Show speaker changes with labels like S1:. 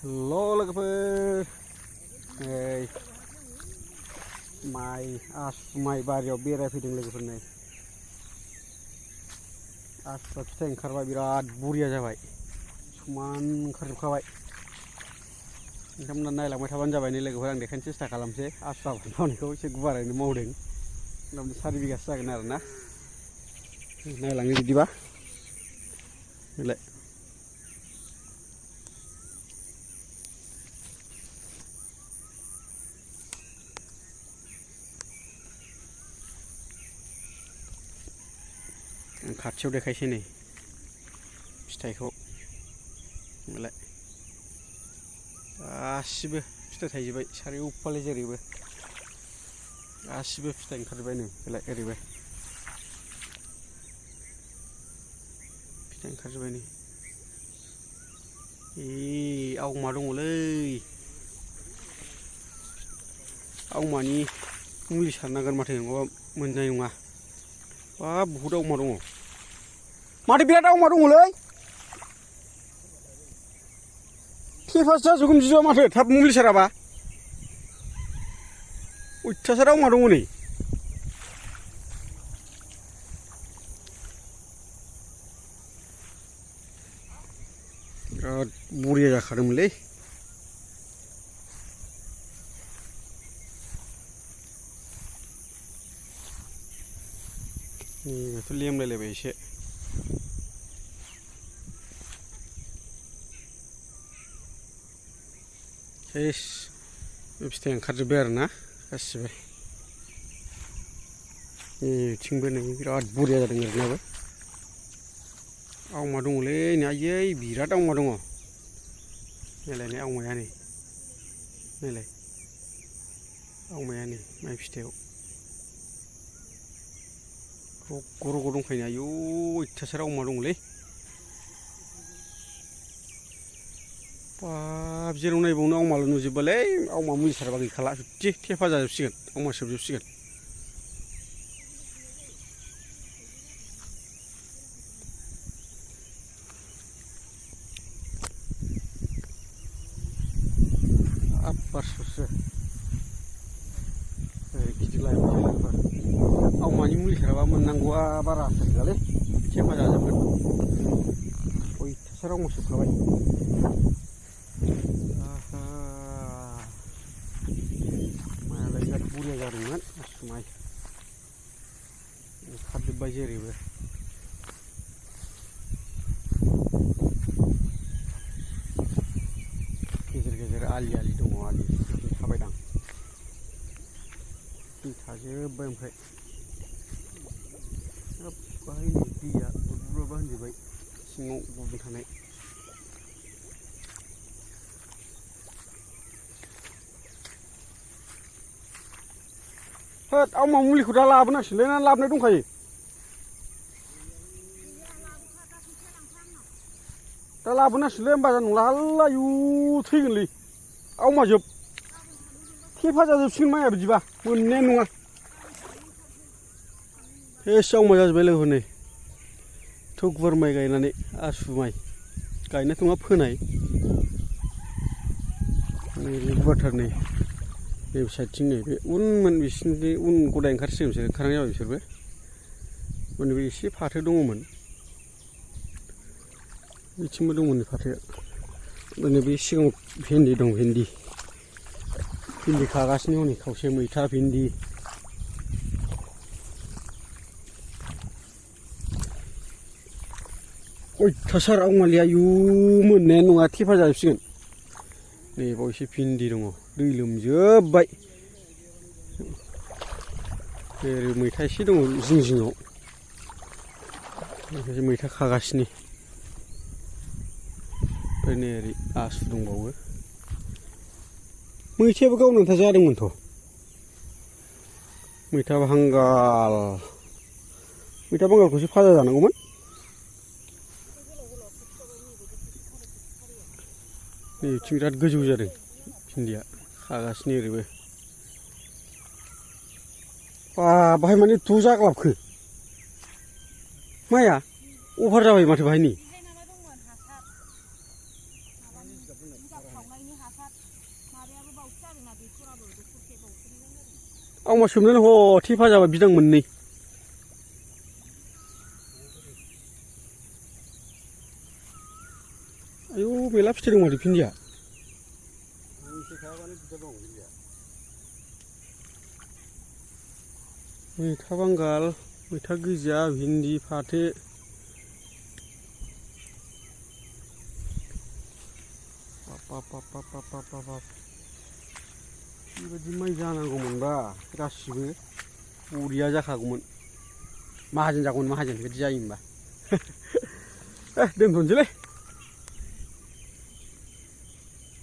S1: लोगोफोर माइ बारियाव बेरायफैदों लोगोफोर नै आसुआ फिथाइ ओंखारबाय बिराद बुरिया जाबाय समान ओंखारजोबखाबाय नोंथांमोना नायलांबाय थाबानो जाबाय नै लोगोफोर आं देखायनो सेस्था खालामसै आसु आबाद मावनायखौ एसे गुवारैनो मावदों मथा-मथि 4 बिगासो जागोन आरोना नायलाङो बिदिबा खाथियाव देखायसै नै फिथाइखौ गासिबो फिथाइ थाइजोबबाय सारिय'फाले जेरैबो गासिबो फिथाइ ओंखारजोबबाय नै ओरैबो फिथाइ ओंखारजोबबाय नै आवमा दङलै आवमानि मुलि सारनांगोन माथो नङाबा मोननाय नङा बाब बहुद आवमा दङ माथो बिराद आवमा दङलै थेफासो जाजोबगोन बिदिबा माथो थाब मुलि साराबा अयथासार आवमा दङ नै बिराद बुरिया जाखादोंमोनलै बेथ' लेमलायलायबाय एसे सेस बे फिथाइ ओंखारजोब्बाय आरोना गासिबो बिथिंबो नै बिराद बुरिया जादों ओरैनाबो आवमा दङलै नै आयै बिराद आवमा दङ नायलाय आवमाया नै नायलाय आवमाया नै माइ फिथाइयाव रग' रग' दंखायो आयौ अयथासार आवमा दङलै बाब जेराव नायबावनो आवमाल' नुजोबबालै आवमा मुलि साराबा गैखाला जुदि थेफा जाजोबसिगोन आवमा सोबजोबसिगोन बारस'सो गिदिंलायबाय आवमानि मुलि साराबा मोननांगौआ बारा आसा गैयालै थेफा जाजोबगोन अयथासार आवमा सोबखाबाय मायालाय बिराद बुरिया जादोंमोन आसु माइ ओंखारजोब्बाय जेरैबो गेजेर गेजेर आलि दङ आलि थाबायदां दै थाजोब्बाय ओमफ्राय बाहाय नै दैया बुरबुराबा होनजोब्बाय सिङाव गुबुन थानाय होद आवमा मुलिखौ दा लाबोनांसिगोनलै ना लाबोनाय दंखायो दा लाबोनांसिगोनलै होमबा नंला हाल्ला आयु थैगोनलै आवमा जोब थेफा जाजोबसिगोन माइया बिदिबा मोननायानो नङा सेस आवमा जाजोब्बाय लोगोफोर नै थ' गुवार माइ गायनानै आसु माइ गायनायथ' नङा फोनाय गुवारथार नै नैबे साइडथिं नै बे उनमोन बिसिनि उन गदाय ओंखारसिगोन बिसोर ओंखारनाय जाबाय बिसोरबो माने बे एसे फाथो दङमोन बिथिंबो दंमोन फाथोआ माने बे सिगाङाव भेन्दि दं भेन्दि खागासिनो हनै खावसे मैथा भिन्दि अयथासार आवमालै आयु मोननायानो नङा थेफा जाजोबसिगोन नै बाव एसे भिन्दि दङ दै लोमजोब्बाय ओरै मैथा एसे दङ जिं जिङाव मैथा खागासिनो ओमफ्राय नै ओरै आसु दंबावो मैथायाबो गावनो आन्था जादोंमोनथ' मैथा बांगालखौसो फाजा जानांगौमोन नै बिथिं बिराद गोजौ जादों भिन्दिया खागासिनो ओरैबो बाहाय माने द' जाग्लाबखो माइया अभार जाबाय माथो बाहायनि
S2: जिगाब सावनायनि हासार माबायाबो बावसो जादोंना बेसराबो दखरसे बावसोनाय जादों।
S1: आं मा सोमनानै ह थेफा जाबाय बिदां मोननै। आयौ मेला फिथाइ दं माथो भिन्दिया। मैथा बांगाल, मैथा गोजा, भिन्दि, फाथो। बाब बेबायदि माइ जानांगौमोनबा गासिबो बरिया जाखागौमोन। माहाजोन जागौमोन माहाजोन बिदि जायोमोनबा। दोनथ'नोसैलै।